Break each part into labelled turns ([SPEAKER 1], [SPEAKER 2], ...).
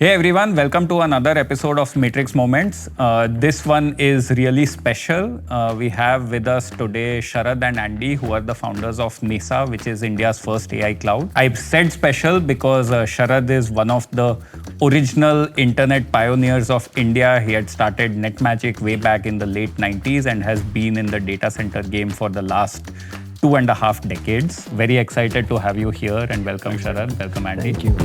[SPEAKER 1] Hey everyone, welcome to another episode of Matrix Moments. This one is really special. We have with us today Sharad and Andy, who are the founders of Neysa, which is India's first AI cloud. I said special because Sharad is one of the original internet pioneers of India. He had started NetMagic way back in the late 90s and has been in the data center game for the last 2.5 decades. Very excited to have you here and welcome Sharad, welcome Andy.
[SPEAKER 2] Thank you.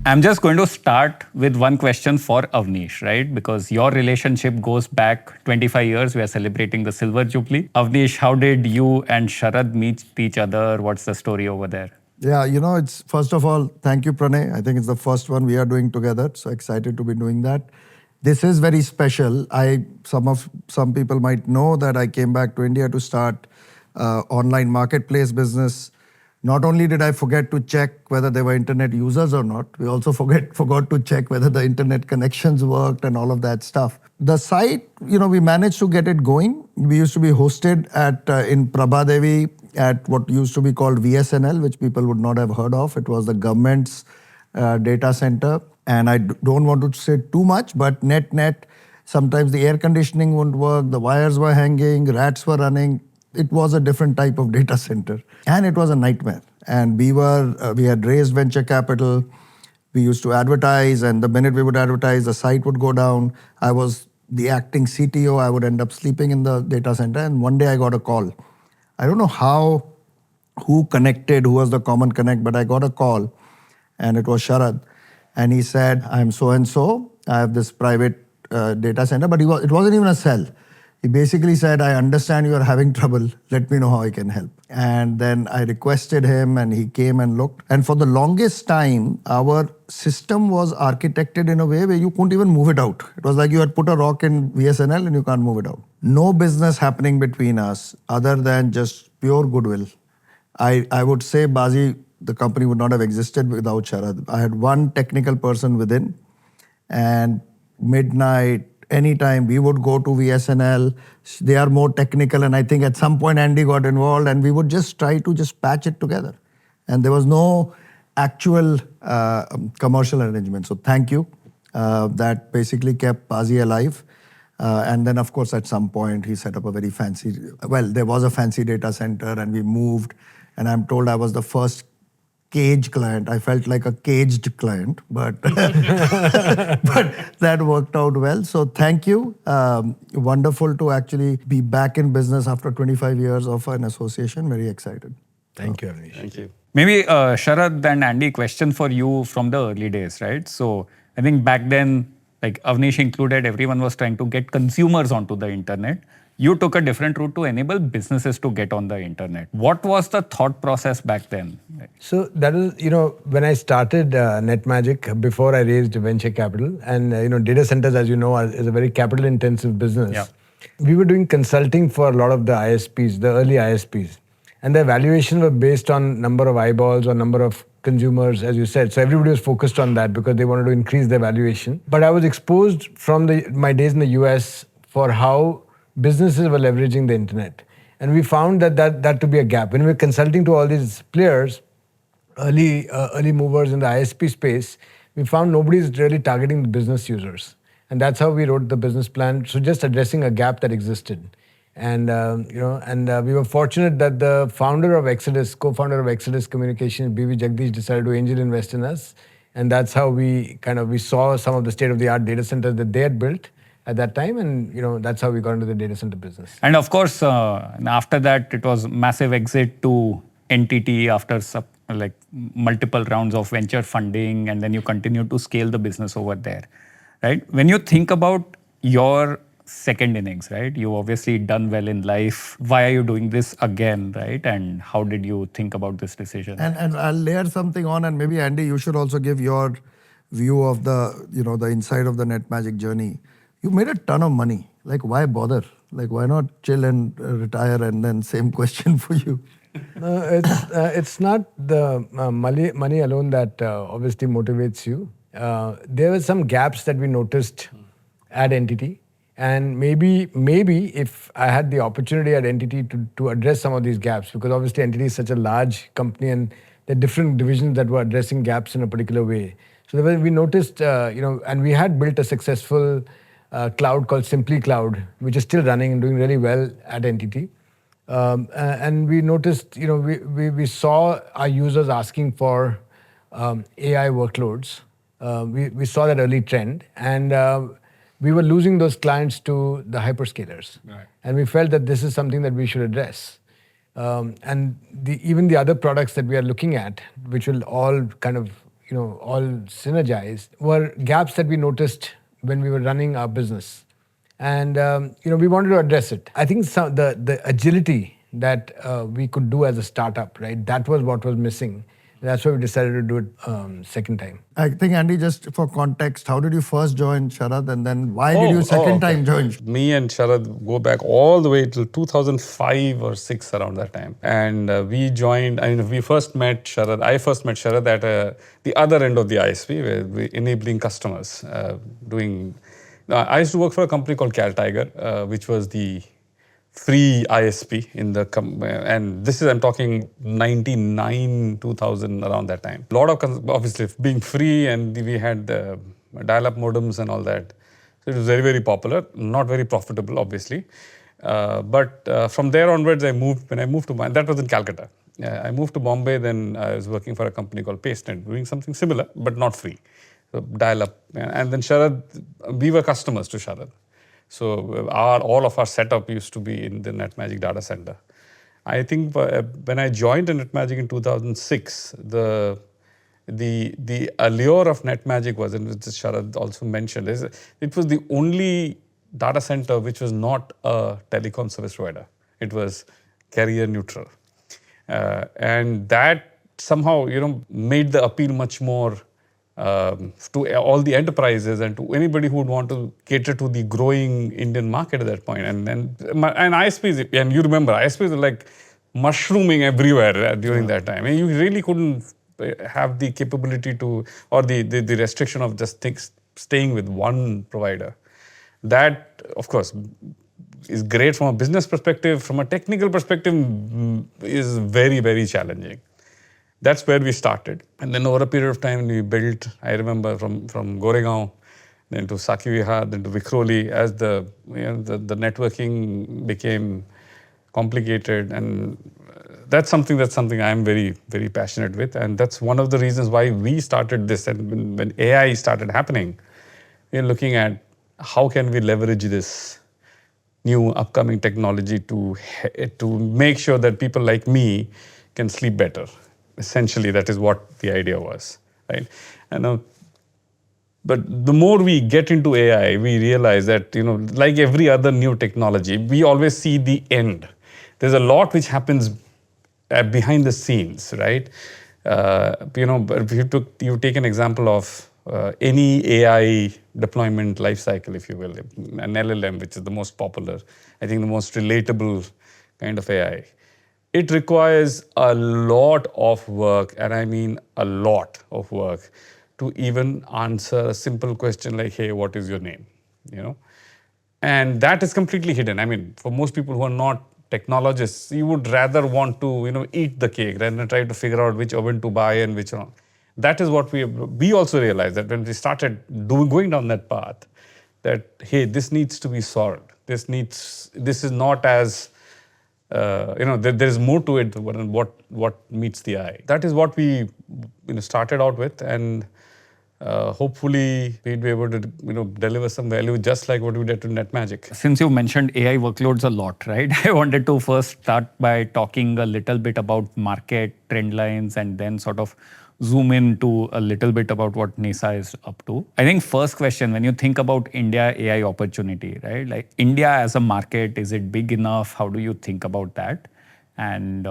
[SPEAKER 1] I'm just going to start with one question for Avnish, right? Because your relationship goes back 25 years. We are celebrating the Silver Jubilee. Avnish, how did you and Sharad meet each other? What's the story over there?
[SPEAKER 2] Yeah, it's first of all, thank you, Pranay. I think it's the first one we are doing together. So excited to be doing that. This is very special. Some people might know that I came back to India to start online marketplace business. Not only did I forget to check whether they were internet users or not, we also forgot to check whether the internet connections worked and all of that stuff. The site, we managed to get it going. We used to be hosted in Prabhadevi at what used to be called VSNL, which people would not have heard of. It was the government's data center. And I don't want to say too much, but net, sometimes the air conditioning wouldn't work, the wires were hanging, rats were running. It was a different type of data center and it was a nightmare. And we had raised venture capital. We used to advertise, and the minute we would advertise, the site would go down. I was the acting CTO. I would end up sleeping in the data center. And one day I got a call. I don't know who connected, who was the common connect, but I got a call and it was Sharad. And he said, I'm so-and-so. I have this private data center, but it wasn't even a cell. He basically said, I understand you are having trouble. Let me know how I can help. And then I requested him and he came and looked. And for the longest time, our system was architected in a way where you couldn't even move it out. It was like you had put a rock in VSNL and you can't move it out. No business happening between us other than just pure goodwill. I would say, Bazi, the company would not have existed without Sharad. I had one technical person within, and midnight, anytime we would go to VSNL, they are more technical, and I think at some point Andy got involved and we would just try to patch it together. And there was no actual commercial arrangement. So thank you. That basically kept Pazi alive. And then of course at some point he set up a very there was a fancy data center and we moved, and I'm told I was the first cage client. I felt like a caged client, but but that worked out well. So thank you. Wonderful to actually be back in business after 25 years of an association. Very excited.
[SPEAKER 3] Thank you, Avnish.
[SPEAKER 1] Thank you. Maybe Sharad and Andy, question for you from the early days, right? So I think back then, like Avnish included, everyone was trying to get consumers onto the internet. You took a different route to enable businesses to get on the internet. What was the thought process back then?
[SPEAKER 3] So that is, when I started NetMagic, before I raised venture capital, and data centers, as you know, is a very capital intensive business.
[SPEAKER 1] Yeah.
[SPEAKER 3] We were doing consulting for a lot of the ISPs, the early ISPs. And their valuations were based on number of eyeballs or number of consumers, as you said. So everybody was focused on that because they wanted to increase their valuation. But I was exposed from my days in the US for how businesses were leveraging the internet. And we found that to be a gap. When we were consulting to all these players, early movers in the ISP space, we found nobody's really targeting the business users. And that's how we wrote the business plan. So just addressing a gap that existed. And, we were fortunate that the founder of Exodus, co-founder of Exodus Communications, B.V. Jagdish, decided to angel invest in us. And that's how we saw some of the state-of-the-art data centers that they had built at that time, and that's how we got into the data center business.
[SPEAKER 1] And of course, after that, it was massive exit to NTT after multiple rounds of venture funding, and then you continue to scale the business over there, right? When you think about your second innings, right? You've obviously done well in life. Why are you doing this again, right? And how did you think about this decision?
[SPEAKER 2] And I'll layer something on, and maybe Andy, you should also give your view of the inside of the NetMagic journey. You made a ton of money. Like, why bother? Like, why not chill and retire? And then same question for you.
[SPEAKER 3] It's not the money alone that obviously motivates you. There were some gaps that we noticed at NTT, And maybe if I had the opportunity at Entity to address some of these gaps, because obviously Entity is such a large company and there are different divisions that were addressing gaps in a particular way. So we noticed, and we had built a successful cloud called Simply Cloud, which is still running and doing really well at Entity. And we noticed, we saw our users asking for AI workloads. We saw that early trend, and we were losing those clients to the hyperscalers.
[SPEAKER 1] Right.
[SPEAKER 3] And we felt that this is something that we should address. And even the other products that we are looking at, which will all kind of, all synergize, were gaps that we noticed when we were running our business. And we wanted to address it. I think the agility that we could do as a startup, right? That was what was missing. That's why we decided to do it second time.
[SPEAKER 2] I think, Andy, just for context, how did you first join Sharad, and then why did you second time join?
[SPEAKER 4] Me and Sharad go back all the way till 2005 or 6, around that time. And we joined, we first met Sharad, I first met Sharad at the other end of the ISP, where we enabling customers doing... I used to work for a company called Cal Tiger, which was the free ISP in the and this is, I'm talking 99, 2000, around that time. A lot of, obviously, being free, and we had dial-up modems and all that. So it was very, very popular, not very profitable, obviously. But from there onwards, when I moved to Bombay, that was in Calcutta. I moved to Bombay, then I was working for a company called PaceNet, doing something similar, but not free. So dial-up. And then Sharad, we were customers to Sharad. So all of our setup used to be in the NetMagic data center. I think when I joined NetMagic in 2006, the allure of NetMagic was, and which Sharad also mentioned, it was the only data center which was not a telecom service provider. It was carrier neutral. And that somehow, made the appeal much more to all the enterprises and to anybody who would want to cater to the growing Indian market at that point. And ISPs, and you remember, ISPs were like mushrooming everywhere during that time. And you really couldn't have the capability to, or the restriction of just staying with one provider. That, of course, is great from a business perspective. From a technical perspective, is very, very challenging. That's where we started. And then over a period of time, we built, I remember, from Goregaon, then to Sakivihar, then to Vikhroli, as the networking became complicated. And that's something I'm very, very passionate with. And that's one of the reasons why we started this. And when AI started happening, we're looking at how can we leverage this new upcoming technology to make sure that people like me can sleep better. Essentially, that is what the idea was, right? But the more we get into AI, we realize that, like every other new technology, we always see the end. There's a lot which happens behind the scenes, right? But if you take an example of any AI deployment lifecycle, if you will, an LLM, which is the most popular, I think the most relatable kind of AI. It requires a lot of work, and I mean a lot of work, to even answer a simple question like, hey, what is your name? And that is completely hidden. I mean, for most people who are not technologists, you would rather want to, eat the cake rather than try to figure out which oven to buy and which not. That is what we also realized, that when we started going down that path, that, hey, this needs to be solved. This is not as... there's more to it than what meets the eye. That is what we started out with, and hopefully we'd be able to deliver some value just like what we did to NetMagic.
[SPEAKER 1] Since you mentioned AI workloads a lot, right? I wanted to first start by talking a little bit about market trend lines and then sort of zoom into a little bit about what Neysa is up to. I think first question, when you think about India AI opportunity, right? Like India as a market, is it big enough? How do you think about that? And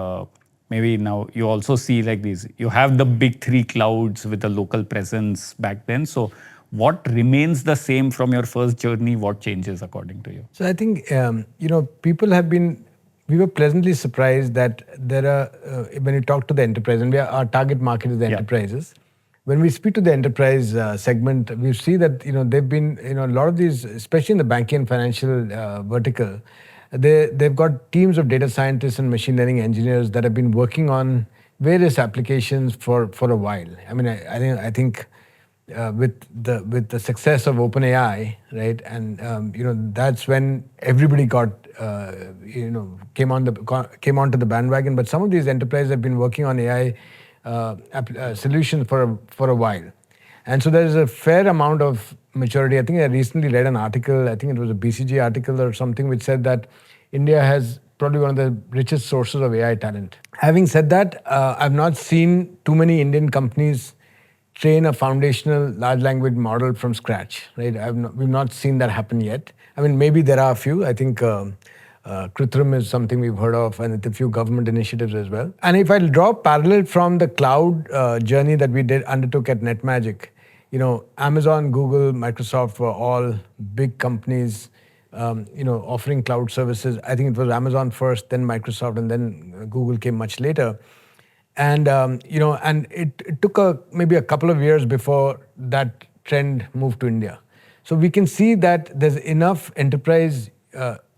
[SPEAKER 1] maybe now you also see like these, you have the big three clouds with a local presence back then. So what remains the same from your first journey? What changes according to you?
[SPEAKER 3] So I think, people have been... We were pleasantly surprised that there are, when you talk to the enterprise, and our target market is the enterprises, when we speak to the enterprise segment, we see that they've been a lot of these, especially in the banking and financial vertical, they've got teams of data scientists and machine learning engineers that have been working on various applications for a while. I mean, I think with the success of OpenAI, right, and that's when everybody got came onto the bandwagon. But some of these enterprises have been working on AI solutions for a while, and so there is a fair amount of maturity. I think I recently read an article. I think it was a BCG article or something, which said that India has probably one of the richest sources of AI talent. Having said that, I've not seen too many Indian companies train a foundational large language model from scratch, right? We've not seen that happen yet. I mean, maybe there are a few. I think Krithrum is something we've heard of, and a few government initiatives as well. And if I draw a parallel from the cloud journey that we undertook at NetMagic, Amazon, Google, Microsoft were all big companies, offering cloud services. I think it was Amazon first, then Microsoft, and then Google came much later. And and it took maybe a couple of years before that trend moved to India. So we can see that there's enough enterprise.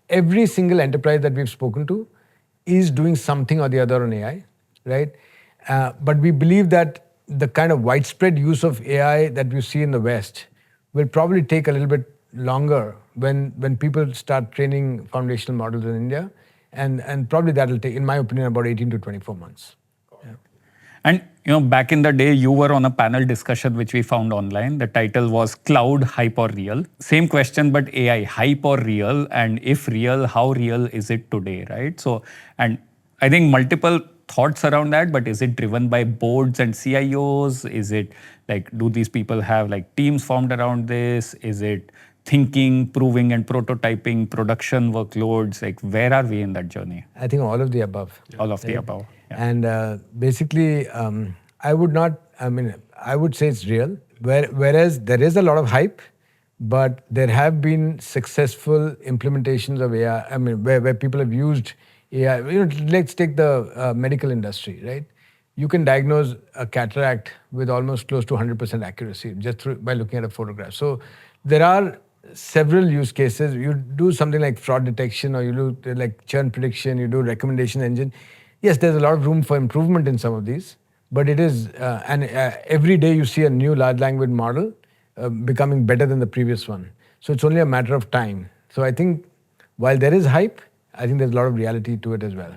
[SPEAKER 3] Every single enterprise that we've spoken to is doing something or the other on AI, right? But we believe that the kind of widespread use of AI that we see in the West will probably take a little bit longer when people start training foundational models in India, and probably that'll take, in my opinion, about 18 to 24 months.
[SPEAKER 1] And back in the day, you were on a panel discussion which we found online. The title was Cloud, Hype or Real? Same question, but AI, hype or real? And if real, how real is it today, right? So, and I think multiple thoughts around that, but is it driven by boards and CIOs? Is it like, do these people have like teams formed around this? Is it thinking, proving and prototyping, production workloads? Like, where are we in that journey?
[SPEAKER 3] I think all of the above.
[SPEAKER 1] All of the above. Yeah.
[SPEAKER 3] And basically, I would say it's real. Whereas there is a lot of hype, but there have been successful implementations of AI. I mean, where people have used AI. Let's take the medical industry, right? You can diagnose a cataract with almost close to 100% accuracy just by looking at a photograph. So there are several use cases. You do something like fraud detection, or you do like churn prediction, you do recommendation engine. Yes, there's a lot of room for improvement in some of these, but it is, every day you see a new large language model becoming better than the previous one. So it's only a matter of time. So I think while there is hype, I think there's a lot of reality to it as well.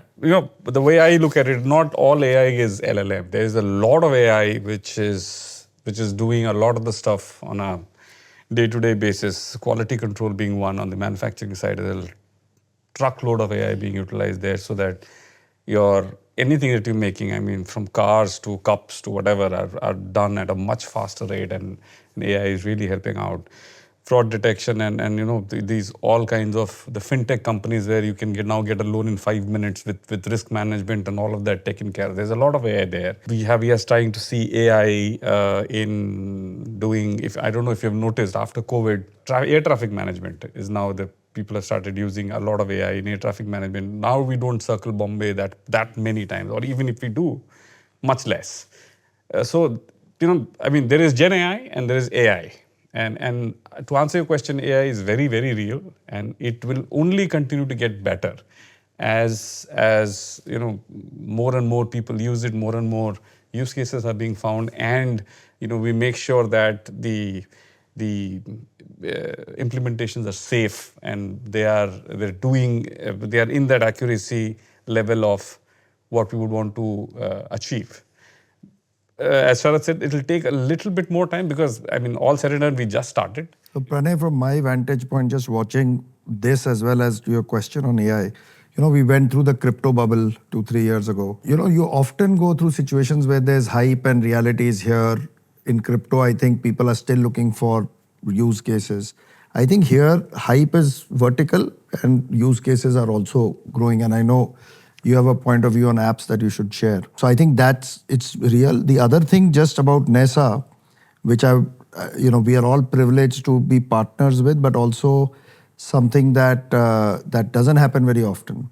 [SPEAKER 4] The way I look at it, not all AI is LLM. There is a lot of AI which is doing a lot of the stuff on a day-to-day basis. Quality control being one on the manufacturing side. There's a truckload of AI being utilized there, so that anything that you're making, I mean, from cars to cups to whatever, are done at a much faster rate, and AI is really helping out. Fraud detection and these all kinds of the fintech companies where you can now get a loan in 5 minutes with risk management and all of that taken care of. There's a lot of AI there. We are starting to see AI in doing, I don't know if you've noticed, after COVID, air traffic management is now people have started using a lot of AI in air traffic management. Now we don't circle Bombay that many times, or even if we do, much less. So there is Gen AI and there is AI. And to answer your question, AI is very, very real, and it will only continue to get better as more and more people use it, more and more use cases are being found, and we make sure that the implementations are safe and they are in that accuracy level of what we would want to achieve. As Sharad said, it'll take a little bit more time because, all said and done, we just started.
[SPEAKER 2] So Pranay, from my vantage point, just watching this as well as your question on AI, we went through the crypto bubble 2-3 years ago. You often go through situations where there's hype and reality is here. In crypto, I think people are still looking for use cases. I think here, hype is vertical and use cases are also growing. And I know you have a point of view on apps that you should share. So I think it's real. The other thing just about Neysa, which we are all privileged to be partners with, but also something that doesn't happen very often,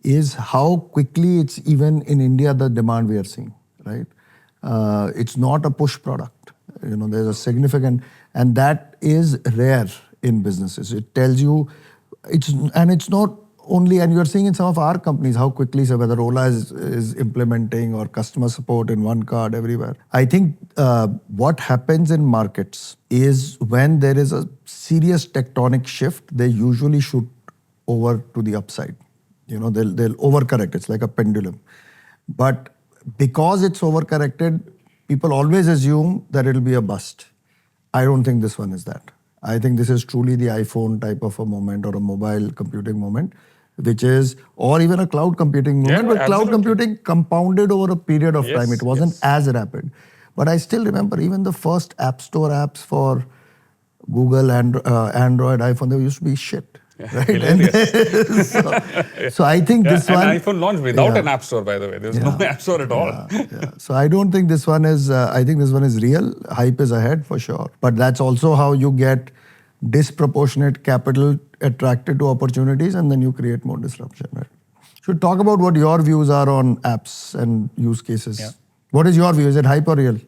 [SPEAKER 2] is how quickly it's even in India, the demand we are seeing, right? It's not a push product. there's a significant, and that is rare in businesses. It tells you, it's not only, and you're seeing in some of our companies how quickly, so whether Ola is implementing or customer support in one card everywhere. I think what happens in markets is when there is a serious tectonic shift, they usually shoot over to the upside. They'll overcorrect. It's like a pendulum. But because it's overcorrected, people always assume that it'll be a bust. I don't think this one is that. I think this is truly the iPhone type of a moment or a mobile computing moment, which is, or even a cloud computing moment, but cloud computing compounded over a period of time. It wasn't as rapid. But I still remember even the first App Store apps for Google and Android, iPhone, they used to be shit. Right? So I think this one...
[SPEAKER 4] And iPhone launched without an App Store, by the way. There's no App Store at all.
[SPEAKER 2] So I don't think this one is... I think this one is real. Hype is ahead for sure. But that's also how you get disproportionate capital attracted to opportunities, and then you create more disruption. Right? Should talk about what your views are on apps and use cases. Yeah. What is your view? Is it hype or real?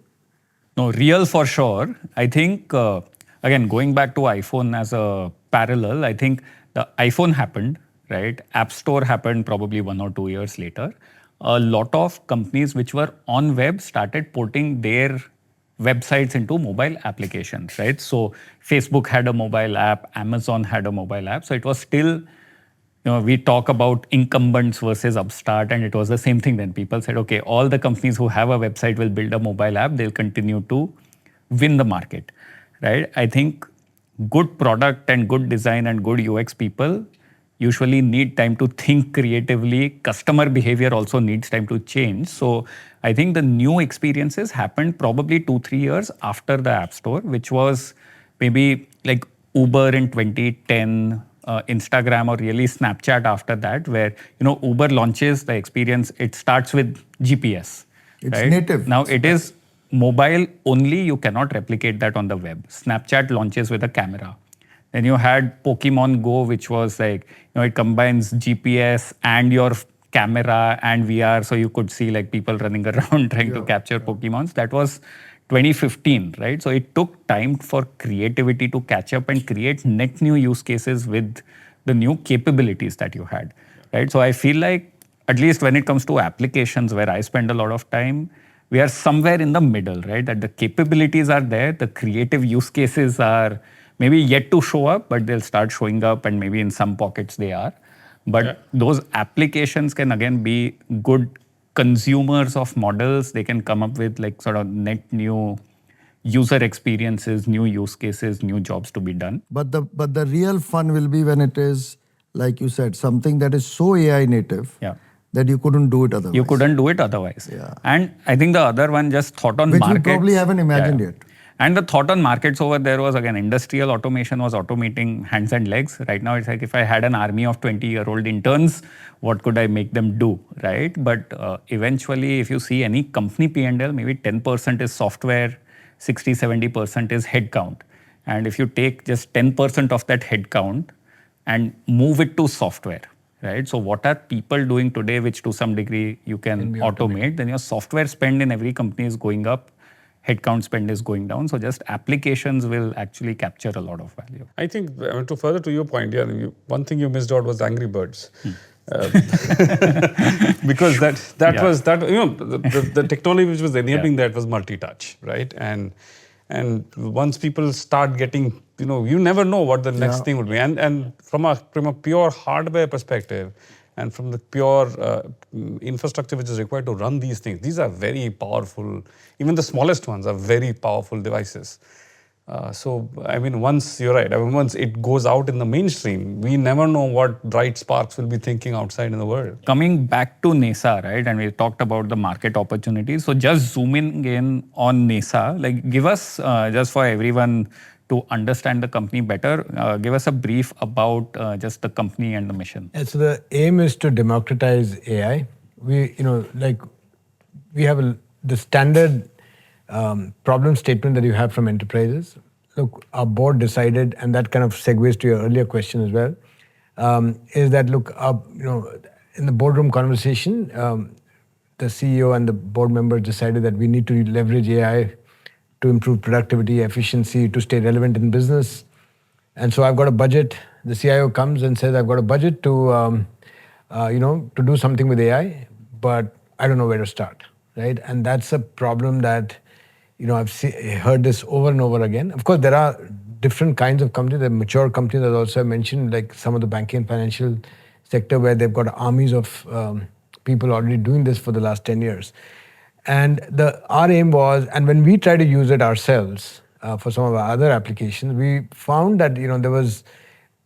[SPEAKER 1] No, real for sure. I think, again, going back to iPhone as a parallel, I think the iPhone happened, right? App Store happened probably 1 or 2 years later. A lot of companies which were on web started porting their websites into mobile applications, right? So Facebook had a mobile app, Amazon had a mobile app. So it was still, we talk about incumbents versus upstart, and it was the same thing then. People said, okay, all the companies who have a website will build a mobile app. They'll continue to win the market, right? I think good product and good design and good UX people usually need time to think creatively. Customer behavior also needs time to change. So I think the new experiences happened probably 2-3 years after the App Store, which was maybe like Uber in 2010, Instagram, or really Snapchat after that, where Uber launches the experience. It starts with GPS.
[SPEAKER 2] It's native.
[SPEAKER 1] Now it is mobile only. You cannot replicate that on the web. Snapchat launches with a camera. Then you had Pokemon Go, which was like, it combines GPS and your camera and VR. So you could see like people running around trying to capture Pokemons. That was 2015, right? So it took time for creativity to catch up and create net new use cases with the new capabilities that you had, right? So I feel like, at least when it comes to applications where I spend a lot of time, we are somewhere in the middle, right? That the capabilities are there, the creative use cases are maybe yet to show up, but they'll start showing up, and maybe in some pockets they are. But those applications can again be good consumers of models. They can come up with like sort of net new user experiences, new use cases, new jobs to be done.
[SPEAKER 2] But the real fun will be when it is, like you said, something that is so AI native that you couldn't do it otherwise.
[SPEAKER 1] You couldn't do it otherwise. And I think the other one, just thought on markets.
[SPEAKER 2] Which you probably haven't imagined yet.
[SPEAKER 1] And the thought on markets over there was, again, industrial automation was automating hands and legs. Right now, it's like if I had an army of 20-year-old interns, what could I make them do, right? But eventually, if you see any company P&L, maybe 10% is software, 60-70% is headcount. And if you take just 10% of that headcount and move it to software, right? So what are people doing today, which to some degree you can automate, then your software spend in every company is going up. Headcount spend is going down. So just applications will actually capture a lot of value.
[SPEAKER 4] I think, to further to your point, one thing you missed out was Angry Birds. Because that was the technology which was enabling that was multi-touch, right? And once people start getting, you never know what the next thing would be. And from a pure hardware perspective, and from the pure infrastructure which is required to run these things, these are very powerful. Even the smallest ones are very powerful devices. So, once you're right, once it goes out in the mainstream, we never know what bright sparks will be thinking outside in the world.
[SPEAKER 1] Coming back to Neysa, right, and we talked about the market opportunities. So just zooming in on Neysa, like give us, just for everyone to understand the company better, give us a brief about just the company and the mission.
[SPEAKER 3] So the aim is to democratize AI. We have the standard problem statement that you have from enterprises. Look, our board decided, and that kind of segues to your earlier question as well, is that in the boardroom conversation, the CEO and the board members decided that we need to leverage AI to improve productivity, efficiency, to stay relevant in business. And so I've got a budget. The CIO comes and says, I've got a budget to, to do something with AI, but I don't know where to start, right? And that's a problem that, I've heard this over and over again. Of course, there are different kinds of companies. There are mature companies, as also I mentioned, like some of the banking and financial sector, where they've got armies of people already doing this for the last 10 years. And our aim was, and when we try to use it ourselves for some of our other applications, we found that there was,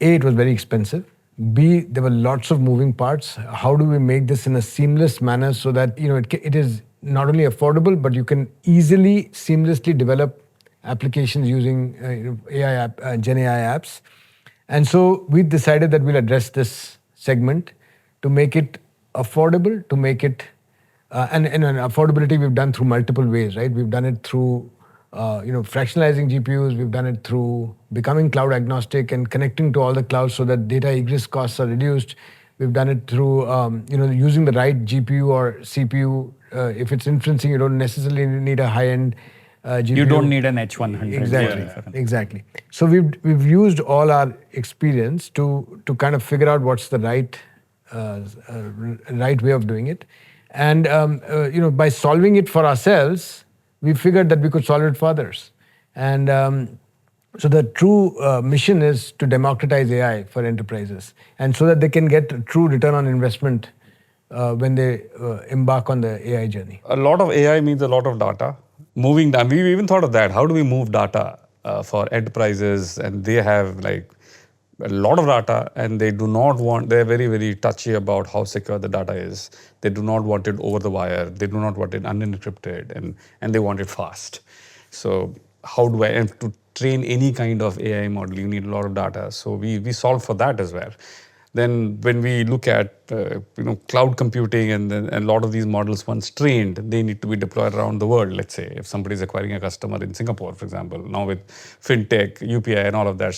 [SPEAKER 3] A, it was very expensive. B, there were lots of moving parts. How do we make this in a seamless manner so that it is not only affordable, but you can easily, seamlessly develop applications using Gen AI apps. And so we decided that we'll address this segment to make it affordable, to make it and affordability we've done through multiple ways, right? We've done it through fractionalizing GPUs. We've done it through becoming cloud agnostic and connecting to all the clouds so that data egress costs are reduced. We've done it through using the right GPU or CPU. If it's inferencing, you don't necessarily need a high-end GPU.
[SPEAKER 1] You don't need an H100.
[SPEAKER 3] Exactly. So we've used all our experience to kind of figure out what's the right way of doing it. And by solving it for ourselves, we figured that we could solve it for others. And so the true mission is to democratize AI for enterprises, and so that they can get a true return on investment when they embark on the AI journey.
[SPEAKER 4] A lot of AI means a lot of data. Moving data, we even thought of that. How do we move data for enterprises? And they have like a lot of data, and they do not want, they're very, very touchy about how secure the data is. They do not want it over the wire. They do not want it unencrypted, and they want it fast. So how do I, and to train any kind of AI model, you need a lot of data. So we solve for that as well. Then when we look at cloud computing and a lot of these models, once trained, they need to be deployed around the world. Let's say if somebody is acquiring a customer in Singapore, for example, now with fintech, UPI and all of that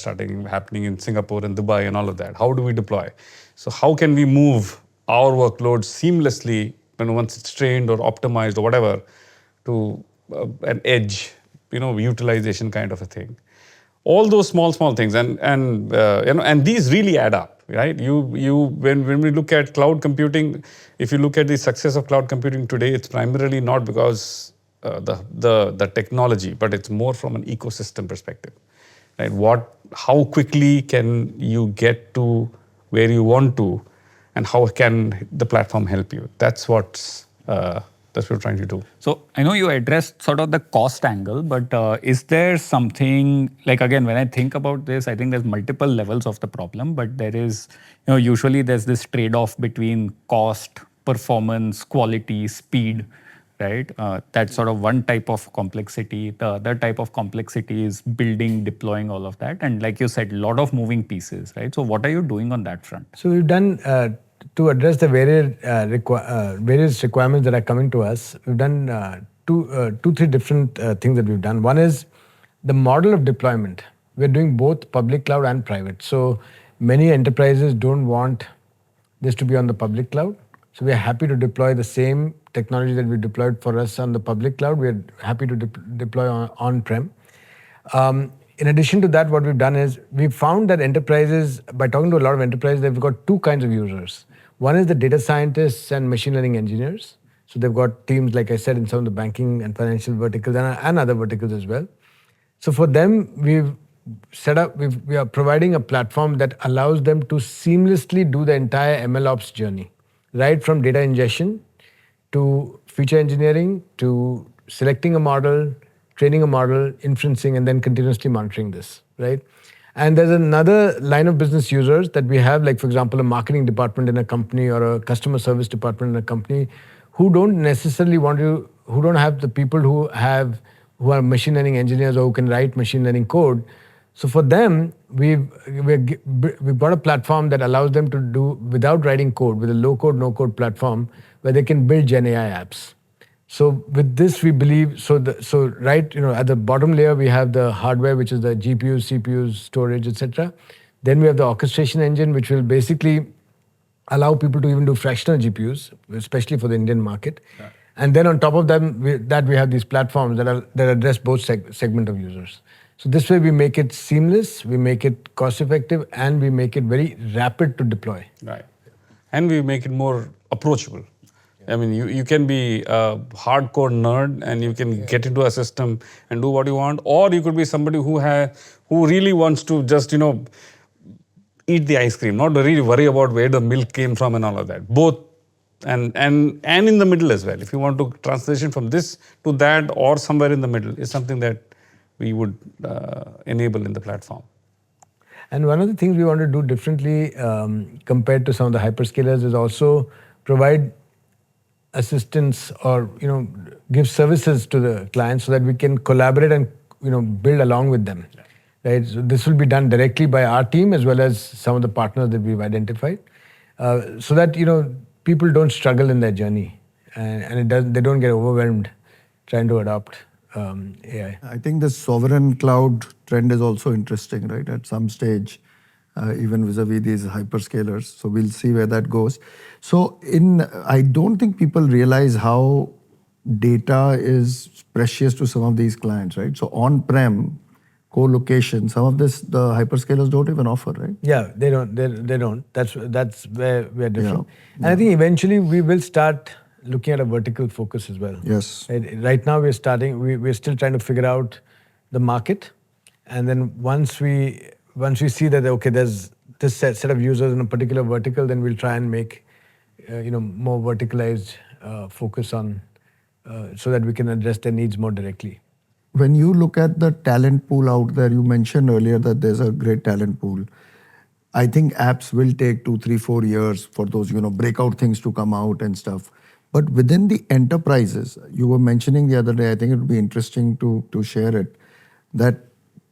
[SPEAKER 4] happening in Singapore and Dubai and all of that, how do we deploy? So how can we move our workloads seamlessly once it's trained or optimized or whatever to an edge, utilization kind of a thing. All those small things, and these really add up, right? When we look at cloud computing, if you look at the success of cloud computing today, it's primarily not because the technology, but it's more from an ecosystem perspective, right? How quickly can you get to where you want to, and how can the platform help you? That's what we're trying to do.
[SPEAKER 1] So I know you addressed sort of the cost angle, but is there something, like again, when I think about this, I think there's multiple levels of the problem, but there is, usually there's this trade-off between cost, performance, quality, speed, right? That's sort of one type of complexity. The other type of complexity is building, deploying all of that. And like you said, a lot of moving pieces, right? So what are you doing on that front?
[SPEAKER 3] So we've done, to address the various requirements that are coming to us, we've done three different things that we've done. One is the model of deployment. We're doing both public cloud and private. So many enterprises don't want this to be on the public cloud. So we're happy to deploy the same technology that we deployed for us on the public cloud. We're happy to deploy on-prem. In addition to that, what we've done is we've found that enterprises, by talking to a lot of enterprises, they've got two kinds of users. One is the data scientists and machine learning engineers. So they've got teams, like I said, in some of the banking and financial verticals and other verticals as well. So for them, we've set up, we are providing a platform that allows them to seamlessly do the entire MLOps journey, right from data ingestion to feature engineering to selecting a model, training a model, inferencing, and then continuously monitoring this, right? And there's another line of business users that we have, like for example, a marketing department in a company or a customer service department in a company who don't necessarily who don't have the people who are machine learning engineers or who can write machine learning code. So for them, we've got a platform that allows them to do without writing code, with a low code, no code platform where they can build Gen AI apps. So with this, we believe, at the bottom layer, we have the hardware, which is the GPUs, CPUs, storage, etc. Then we have the orchestration engine, which will basically allow people to even do fractional GPUs, especially for the Indian market. Yeah. And then on top of them, we have these platforms that address both segment of users. So this way we make it seamless, we make it cost effective, and we make it very rapid to deploy.
[SPEAKER 4] Right. And we make it more approachable. I mean, you can be a hardcore nerd and you can get into a system and do what you want, or you could be somebody who really wants to just, eat the ice cream, not really worry about where the milk came from and all of that. Both and in the middle as well. If you want to transition from this to that or somewhere in the middle is something that we would enable in the platform.
[SPEAKER 3] And one of the things we want to do differently compared to some of the hyperscalers is also provide assistance or give services to the clients so that we can collaborate and build along with them. Right? So this will be done directly by our team as well as some of the partners that we've identified, so that people don't struggle in their journey and they don't get overwhelmed trying to adopt AI.
[SPEAKER 2] I think the sovereign cloud trend is also interesting, right? At some stage, even vis-a-vis these hyperscalers. So we'll see where that goes. So I don't think people realize how data is precious to some of these clients, right? So on-prem, co-location, some of this the hyperscalers don't even offer, right?
[SPEAKER 3] Yeah, they don't. They don't. That's where we are different. And I think eventually we will start looking at a vertical focus as well.
[SPEAKER 2] Yes.
[SPEAKER 3] Right now we're still trying to figure out the market, and then once we see that okay, there's this set of users in a particular vertical, then we'll try and make more verticalized focus on so that we can address their needs more directly.
[SPEAKER 2] When you look at the talent pool out there, you mentioned earlier that there's a great talent pool. I think apps will take 2, 3, 4 years for those, breakout things to come out and stuff. But within the enterprises, you were mentioning the other day, I think it would be interesting to share it, that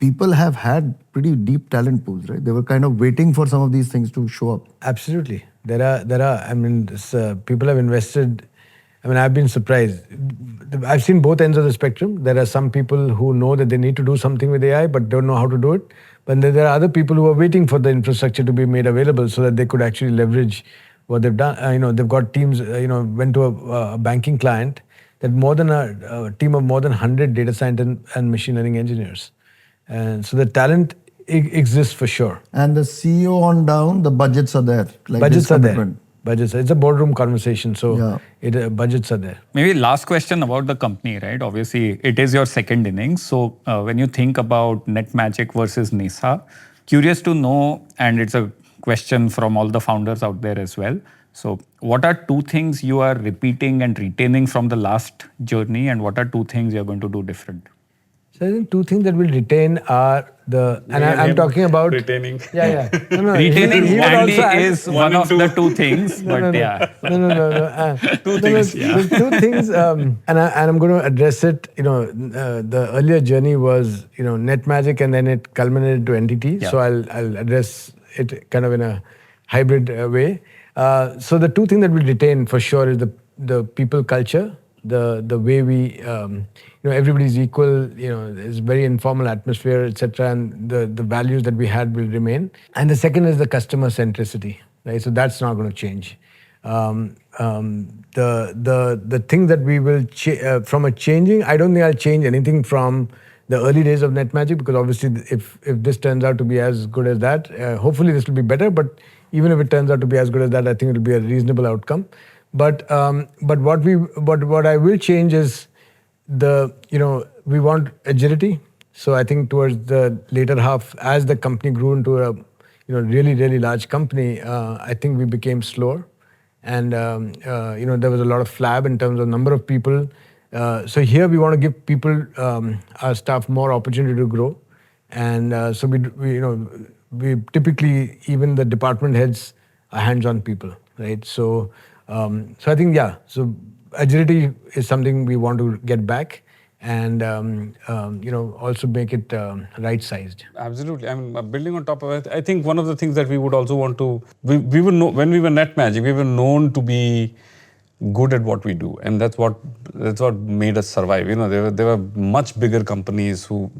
[SPEAKER 2] people have had pretty deep talent pools, right? They were kind of waiting for some of these things to show up.
[SPEAKER 3] Absolutely. There are, I mean, people have invested. I mean, I've been surprised. I've seen both ends of the spectrum. There are some people who know that they need to do something with AI but don't know how to do it. But then there are other people who are waiting for the infrastructure to be made available so that they could actually leverage what they've done. They've got teams, went to a banking client that more than a team of more than 100 data scientists and machine learning engineers. And so the talent exists for sure.
[SPEAKER 2] And the CEO on down, the budgets are there.
[SPEAKER 3] Budgets are there. Budgets. It's a boardroom conversation, so budgets are there.
[SPEAKER 1] Maybe last question about the company, right? Obviously, it is your second innings. So when you think about NetMagic versus Neysa, curious to know, and it's a question from all the founders out there as well. So what are 2 things you are repeating and retaining from the last journey, and what are 2 things you're going to do different?
[SPEAKER 3] So I think 2 things that will retain are I'm talking about
[SPEAKER 4] retaining.
[SPEAKER 3] Yeah. No,
[SPEAKER 1] retaining Andy is one of the 2 things, but
[SPEAKER 3] No.
[SPEAKER 1] 2 things.
[SPEAKER 3] There's 2 things, and I'm going to address it. The earlier journey was NetMagic, and then it culminated to NTT.
[SPEAKER 1] Yeah.
[SPEAKER 3] So I'll address it kind of in a hybrid way. So the 2 things that we'll retain for sure is the people culture, the way we everybody's equal, it's very informal atmosphere, etc., and the values that we had will remain. And the second is the customer centricity, right? So that's not going to change. The thing that we will from a changing, I don't think I'll change anything from the early days of NetMagic, because obviously if this turns out to be as good as that, hopefully this will be better. But even if it turns out to be as good as that, I think it'll be a reasonable outcome. But what I will change is we want agility. So I think towards the later half, as the company grew into a really, really large company, I think we became slower, and there was a lot of flab in terms of number of people. So here we want to give people, our staff, more opportunity to grow, and so we typically, even the department heads are hands-on people, right? So I think so agility is something we want to get back, and also make it right-sized.
[SPEAKER 4] Absolutely. I mean, building on top of it, I think one of the things that we would also want to, we were when we were NetMagic, we were known to be good at what we do, and that's what made us survive. There were much bigger companies who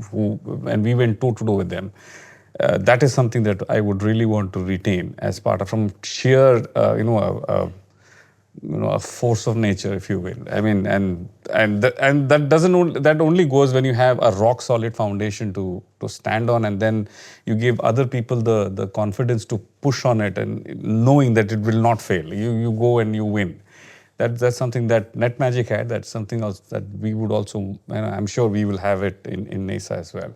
[SPEAKER 4] and we went toe-to-toe with them. That is something that I would really want to retain as part of, from sheer a force of nature, if you will. I mean, and that only goes when you have a rock solid foundation to stand on, and then you give other people the confidence to push on it, and knowing that it will not fail. You go and you win. That's something that NetMagic had. That's something else that we would also, I'm sure we will have it in Neysa as well.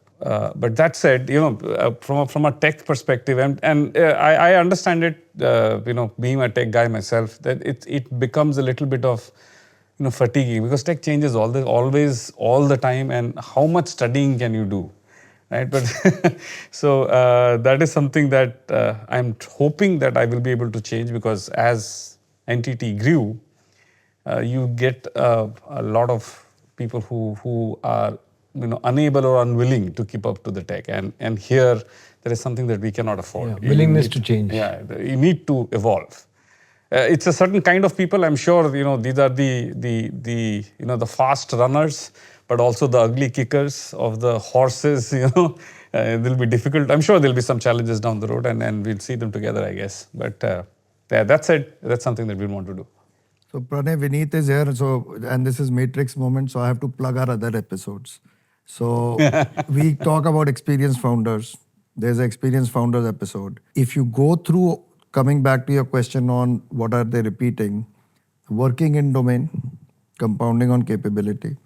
[SPEAKER 4] But that said, from a tech perspective, and I understand it, being a tech guy myself, that it becomes a little bit of fatiguing, because tech changes always all the time, and how much studying can you do, right? But so that is something that I'm hoping that I will be able to change, because as NTT grew, you get a lot of people who are unable or unwilling to keep up to the tech, and here there is something that we cannot afford.
[SPEAKER 3] Yeah, willingness to change.
[SPEAKER 4] Yeah, you need to evolve. It's a certain kind of people. I'm sure these are the fast runners, but also the ugly kickers of the horses. They'll be difficult. I'm sure there'll be some challenges down the road, and we'll see them together, I guess. But yeah, that's it. That's something that we want to do.
[SPEAKER 2] So Pranay, Vineet is here, and this is Matrix Moment, so I have to plug our other episodes. So we talk about experienced founders. There's an experienced founders episode. If you go through, coming back to your question on what are they repeating, working in domain, compounding on capability,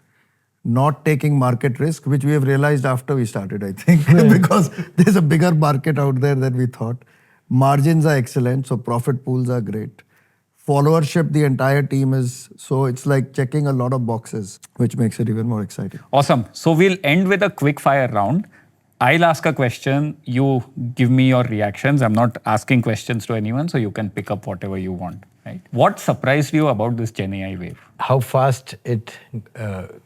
[SPEAKER 2] not taking market risk, which we have realized after we started, I think, because there's a bigger market out there than we thought. Margins are excellent, so profit pools are great. Followership, the entire team is, so it's like checking a lot of boxes, which makes it even more exciting.
[SPEAKER 1] Awesome. So we'll end with a quick fire round. I'll ask a question, you give me your reactions. I'm not asking questions to anyone, so you can pick up whatever you want. Right? What surprised you about this Gen AI wave?
[SPEAKER 3] How fast it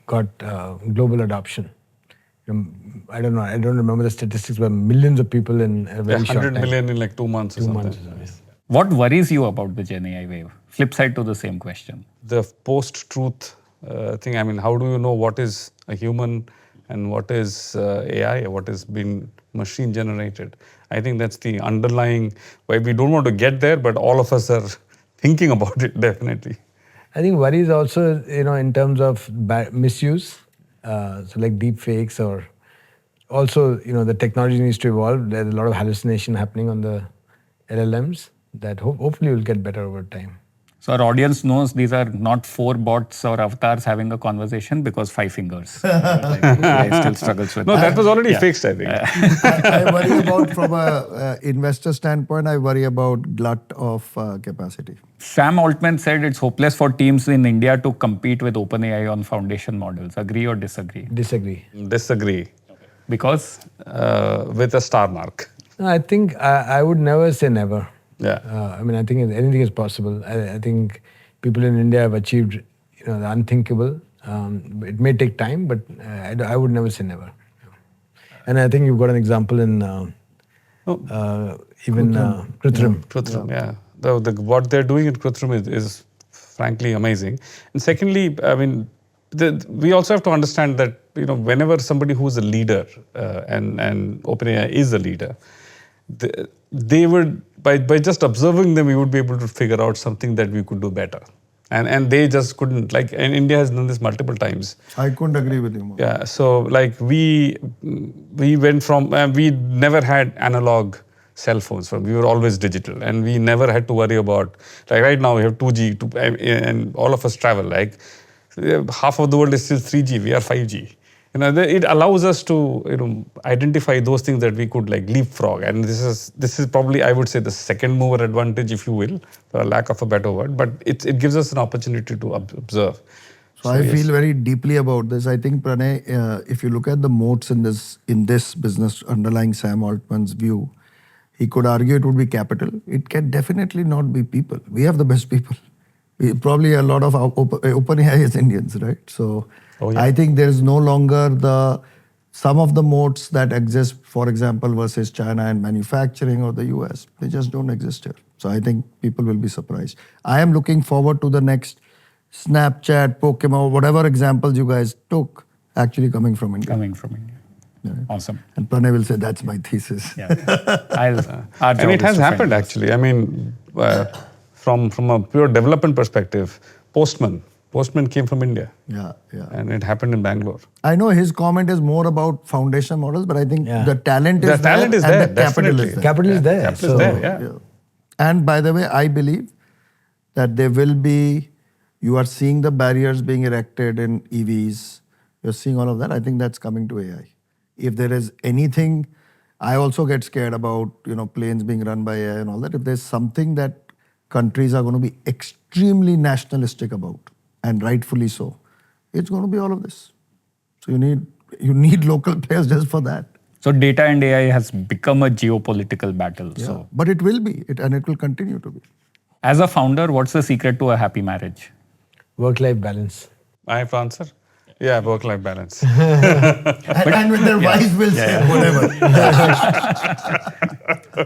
[SPEAKER 3] got global adoption. I don't know. I don't remember the statistics, but millions of people in a very short
[SPEAKER 4] 100
[SPEAKER 3] time.
[SPEAKER 4] million in like 2 months or
[SPEAKER 3] 2
[SPEAKER 4] something.
[SPEAKER 3] months or something.
[SPEAKER 1] What worries you about the Gen AI wave? Flip side to the same question.
[SPEAKER 4] The post-truth thing. I mean, how do you know what is a human and what is AI, what is being machine generated? I think that's the underlying why we don't want to get there, but all of us are thinking about it definitely.
[SPEAKER 3] I think worries also, in terms of misuse, so like deep fakes, or also, the technology needs to evolve. There's a lot of hallucination happening on the LLMs that hopefully will get better over time.
[SPEAKER 1] So our audience knows these are not 4 bots or avatars having a conversation, because 5 fingers. AI still struggles with
[SPEAKER 4] No, that was already
[SPEAKER 1] Yeah.
[SPEAKER 4] fixed, I think.
[SPEAKER 2] I worry about, from a investor standpoint, I worry about glut of capacity.
[SPEAKER 1] Sam Altman said it's hopeless for teams in India to compete with OpenAI on foundation models. Agree or disagree?
[SPEAKER 3] Disagree.
[SPEAKER 4] Disagree.
[SPEAKER 1] Because?
[SPEAKER 4] With a star mark.
[SPEAKER 3] No, I think I would never say never.
[SPEAKER 4] Yeah.
[SPEAKER 3] I mean, I think anything is possible. I think people in India have achieved, the unthinkable. It may take time, but I would never say never. And I think you've got an example in even Krithrim.
[SPEAKER 4] Krithrim, yeah. What they're doing in Krithrim is frankly amazing. And secondly, I mean, we also have to understand that whenever somebody who's a leader, and OpenAI is a leader, they would, by just observing them, we would be able to figure out something that we could do better. And they just couldn't. Like, and India has done this multiple times.
[SPEAKER 2] I couldn't agree with you more.
[SPEAKER 4] Yeah, so like we went from, we never had analog cell phones. We were always digital, and we never had to worry about, like right now we have 2G, and all of us travel. Like half of the world is still 3G, we are 5G. It allows us to identify those things that we could like leapfrog, and this is probably, I would say, the second mover advantage, if you will, for a lack of a better word. But it gives us an opportunity to observe.
[SPEAKER 2] So I
[SPEAKER 4] yes.
[SPEAKER 2] feel very deeply about this. I think, Pranay, if you look at the moats in this business, underlying Sam Altman's view, he could argue it would be capital. It can definitely not be people. We have the best people. Probably a lot of our OpenAI is Indians, right? So
[SPEAKER 4] yeah.
[SPEAKER 2] I think there's no longer some of the moats that exist, for example, versus China and manufacturing or the US. They just don't exist here. So I think people will be surprised. I am looking forward to the next Snapchat, Pokemon, whatever examples you guys took, actually coming from India.
[SPEAKER 1] Yeah. Awesome.
[SPEAKER 2] And Pranay will say, that's my thesis.
[SPEAKER 1] Yeah.
[SPEAKER 4] And it has happened, actually. I mean, from a pure development perspective, Postman came from India.
[SPEAKER 2] Yeah.
[SPEAKER 4] And it happened in Bangalore.
[SPEAKER 2] I know his comment is more about foundation models, but I think
[SPEAKER 3] Yeah.
[SPEAKER 2] the talent
[SPEAKER 4] The
[SPEAKER 2] is
[SPEAKER 4] talent
[SPEAKER 2] there
[SPEAKER 4] is
[SPEAKER 2] and
[SPEAKER 4] there,
[SPEAKER 2] the capital
[SPEAKER 4] definitely.
[SPEAKER 2] is there.
[SPEAKER 3] Capital is there.
[SPEAKER 4] Capital is there, yeah.
[SPEAKER 2] And by the way, I believe that there will be, you are seeing the barriers being erected in EVs. You're seeing all of that. I think that's coming to AI. If there is anything, I also get scared about, planes being run by AI and all that. If there's something that countries are going to be extremely nationalistic about, and rightfully so, it's going to be all of this. So you need local players just for that.
[SPEAKER 1] So data and AI has become a geopolitical battle.
[SPEAKER 2] Yeah.
[SPEAKER 1] So
[SPEAKER 2] But it will be, and it will continue to be.
[SPEAKER 1] as a founder, what's the secret to a happy marriage?
[SPEAKER 3] Work-life balance.
[SPEAKER 4] I have to answer? Yeah, work-life balance.
[SPEAKER 2] And with their wives will say whatever.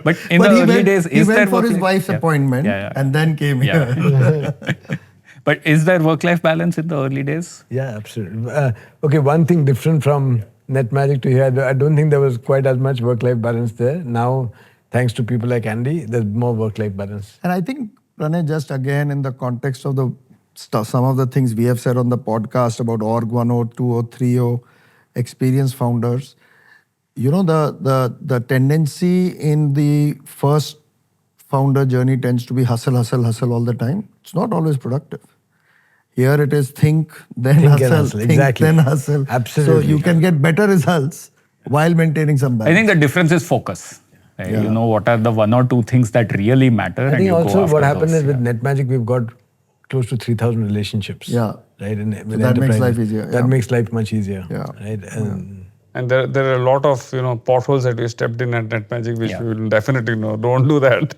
[SPEAKER 1] But in the early days,
[SPEAKER 2] he
[SPEAKER 1] is there
[SPEAKER 2] went for his
[SPEAKER 1] work-life-
[SPEAKER 2] wife's appointment and then came
[SPEAKER 1] Yeah.
[SPEAKER 2] here.
[SPEAKER 1] But is there work-life balance in the early days?
[SPEAKER 3] Yeah, absolutely. Okay, one thing different from NetMagic to here, I don't think there was quite as much work-life balance there. Now, thanks to people like Andy, there's more work-life balance.
[SPEAKER 2] And I think, Pranay, just again in the context of the stuff, some of the things we have said on the podcast about Org 1.0, 2.0, 3.0, experienced founders, the tendency in the first founder journey tends to be hustle all the time. It's not always productive. Here it is think, then
[SPEAKER 3] Think and
[SPEAKER 2] hustle,
[SPEAKER 3] hustle,
[SPEAKER 2] think,
[SPEAKER 3] exactly.
[SPEAKER 2] then hustle.
[SPEAKER 3] Absolutely.
[SPEAKER 2] So you can get better results while maintaining some balance.
[SPEAKER 1] I think the difference is focus. Right?
[SPEAKER 2] Yeah.
[SPEAKER 1] You know what are the one or two things that really matter.
[SPEAKER 3] I
[SPEAKER 1] and
[SPEAKER 3] think
[SPEAKER 1] you go
[SPEAKER 3] also
[SPEAKER 1] after
[SPEAKER 3] what happened
[SPEAKER 1] those,
[SPEAKER 3] is with NetMagic, we've got close to 3,000 relationships.
[SPEAKER 2] Yeah.
[SPEAKER 3] Right? With
[SPEAKER 2] that makes
[SPEAKER 3] enterprises.
[SPEAKER 2] life easier,
[SPEAKER 3] That
[SPEAKER 2] yeah.
[SPEAKER 3] makes life much easier.
[SPEAKER 2] Yeah.
[SPEAKER 3] Right?
[SPEAKER 4] And there are a lot of potholes that we stepped in at NetMagic, which we will definitely know. Don't do that.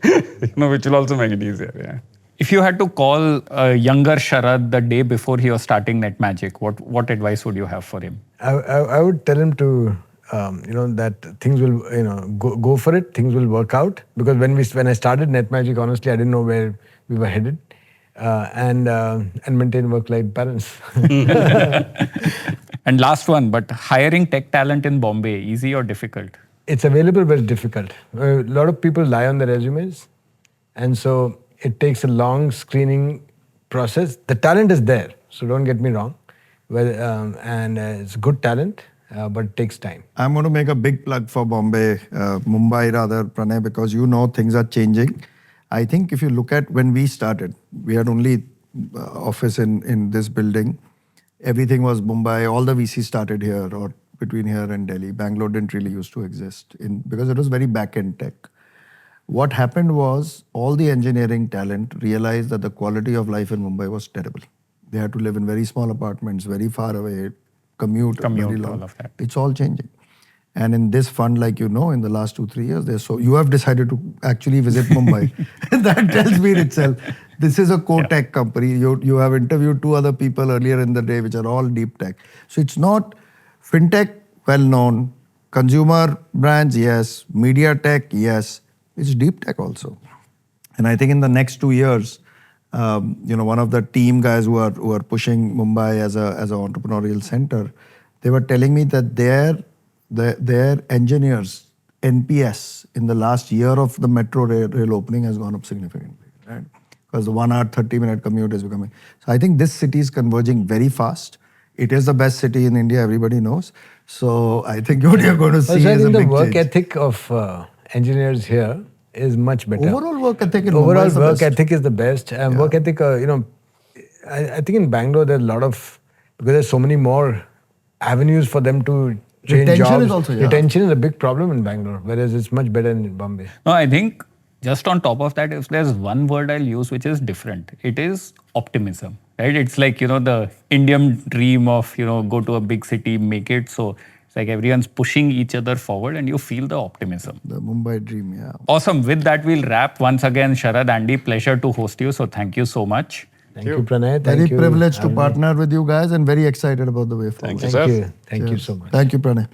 [SPEAKER 4] Which will also make it easier. Yeah.
[SPEAKER 1] If you had to call a younger Sharad the day before he was starting NetMagic, what advice would you have for him?
[SPEAKER 3] I would tell him to, that things will, go for it. Things will work out. Because when I started NetMagic, honestly, I didn't know where we were headed. And maintain work-life balance.
[SPEAKER 1] And last one, but hiring tech talent in Bombay, easy or difficult?
[SPEAKER 3] It's available, but it's difficult. A lot of people lie on their resumes. And so it takes a long screening process. The talent is there, so don't get me wrong. And it's good talent, but it takes time.
[SPEAKER 2] I'm going to make a big plug for Mumbai rather, Pranay, because things are changing. I think if you look at when we started, we had only office in this building. Everything was Mumbai. All the VCs started here or between here and Delhi. Bangalore didn't really used to exist because it was very back-end tech. What happened was all the engineering talent realized that the quality of life in Mumbai was terrible. They had to live in very small apartments, very far away, commute very long.
[SPEAKER 1] All of that.
[SPEAKER 2] It's all changing. And in this fund, like in the last 2-3 years, you have decided to actually visit Mumbai. That tells me itself. This is a co-tech company. You have interviewed 2 other people earlier in the day, which are all deep tech. So it's not fintech, well known, consumer brands, yes, media tech, yes. It's deep tech also. And I think in the next 2 years, one of the team guys who are pushing Mumbai as an entrepreneurial center, they were telling me that their engineers NPS in the last year of the metro rail opening has gone up significantly, right? Because the 1 hour, 30-minute commute is becoming. So I think this city is converging very fast. It is the best city in India, everybody knows. So I think what you're going to see
[SPEAKER 3] Also, I
[SPEAKER 2] is a
[SPEAKER 3] think the
[SPEAKER 2] big
[SPEAKER 3] work
[SPEAKER 2] change.
[SPEAKER 3] ethic of engineers here is much better.
[SPEAKER 2] Overall work ethic in Mumbai
[SPEAKER 3] Overall
[SPEAKER 2] is the
[SPEAKER 3] work
[SPEAKER 2] best.
[SPEAKER 3] ethic is the best. And work ethic, I think in Bangalore there's a lot of, because there's so many more avenues for them to change
[SPEAKER 2] Retention
[SPEAKER 3] jobs.
[SPEAKER 2] is also, yeah.
[SPEAKER 3] Retention is a big problem in Bangalore, whereas it's much better in Bombay.
[SPEAKER 1] No, I think just on top of that, if there's one word I'll use which is different, it is optimism, right? It's like, the Indian dream of, go to a big city, make it. So it's like everyone's pushing each other forward and you feel the optimism.
[SPEAKER 2] The Mumbai dream, yeah.
[SPEAKER 1] Awesome. With that, we'll wrap. Once again, Sharad, Andy, pleasure to host you. So thank you so much.
[SPEAKER 3] Thank you, Pranay.
[SPEAKER 2] Very
[SPEAKER 3] Thank you,
[SPEAKER 2] privileged to
[SPEAKER 3] Avnish.
[SPEAKER 2] partner with you guys and very excited about the way forward.
[SPEAKER 4] Thank you, sir.
[SPEAKER 3] Thank you so much.
[SPEAKER 2] Thank you, Pranay.